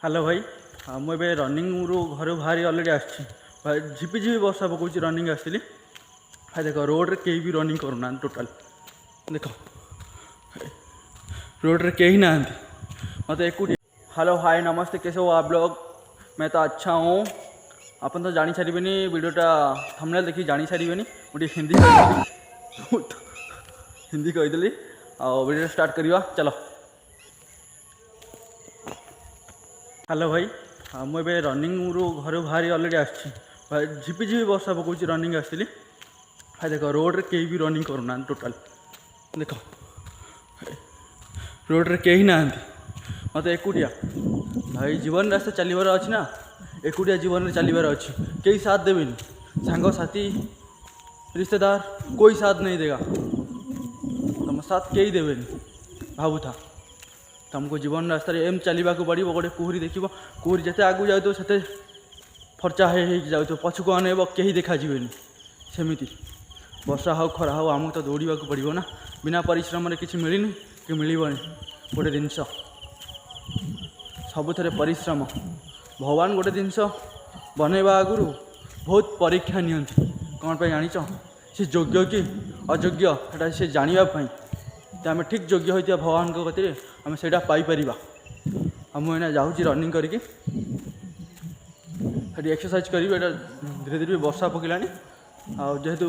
Hello भाई। हाँ मुझे रनिंग रू घर बाहरी अलरेडी आसी भाई झिपी वर्षा पकाऊँ रनिंग आसती भाई देख रोड रे कहीं भी रनिंग करूना टोटाल देख रोड रे कहीं ना मत एक। हेलो हाय नमस्ते कैसे हो आप लोग। मैं तो अच्छा हूँ। अपन तो जानी सारे वीडियोटा थंबनेल देखी जानी सारे मुझे हिंदी हिंदी कहीदेली वीडियो स्टार्ट करवा चलो। हेलो भाई। हाँ मुझे रनिंग रू घर बाहरी अलरेडी आसी भाई झिपी वर्षा पकाऊँ रनिंग आसती भाई देख रोड रे कहीं भी रनिंग करूना टोटाल देख रोड रे कहीं ना मत एकुटिया भाई जीवन रास्ता चलवर अच्छी ना एकुटिया जीवन में चलवर अच्छी कई साथ देवेनि सांग साथी रिश्तेदार कोई साथ नहीं देगा तुम साथ कई देवेनि भावु था तुमको जीवन रास्ता एम चलवा पड़ो गोटे कुहरी देख कुहरी जिते आगू जाऊ से फर्चा जाऊ पछक अनेब कहीं देखा सेमती वर्षा हो खरा हो आमको तो दौड़ा पड़ो ना बिना परिश्रम किसी मिलनी कि मिलनी गोटे जिनस सबुथ परिश्रम भगवान गोटे जिनस बनवा आगु बहुत परीक्षा नियंती कौन पे जानिच सी योग्य कि अयोग्य सेटा से जानापी आम ठीक योग्य होता भगवान गति आम से पाइपर मुझे जाऊँ रनिंग करके एक्सरसाइज करी धीरे धीरे वर्षा पकड़ा जेहेतु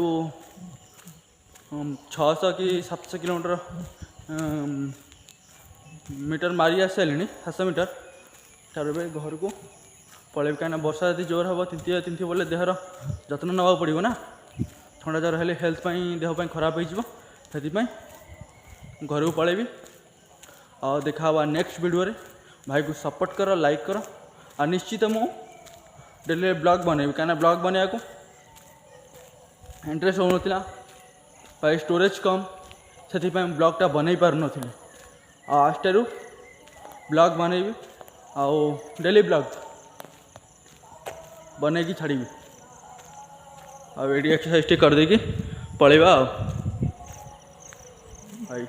600 कि 700 किलोमीटर मीटर मारी आस सारे 700 मीटर तार घर को पलैबी कहीं वर्षा यदि जोर हम तिंथी बोले देहर जत्न नवा पड़ो ना थंडा जर हेल्थ देहपाई खराब हो घर को पलैबी और देखा नेक्स्ट वीडियो रे भाई को सपोर्ट कर लाइक कर और निश्चित मु डेली ब्लॉग बनैबी कहीं ब्लॉग बनवा को इंटरेस्ट हो भाई स्टोरेज कम से ब्लॉगटा बनई पार नी आस्टारू ब्लॉग बनैबी आउ डेली ब्लॉग बनई छाड़ी आड़ी एक्सरसाइज टे कर देकी पलैबा भाई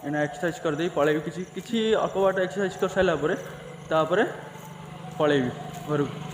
एना एक्सरसाइज कर दे पलैबी किसी अल्प बाट एक्सरसाइज कर सारापर पलैबी घर को।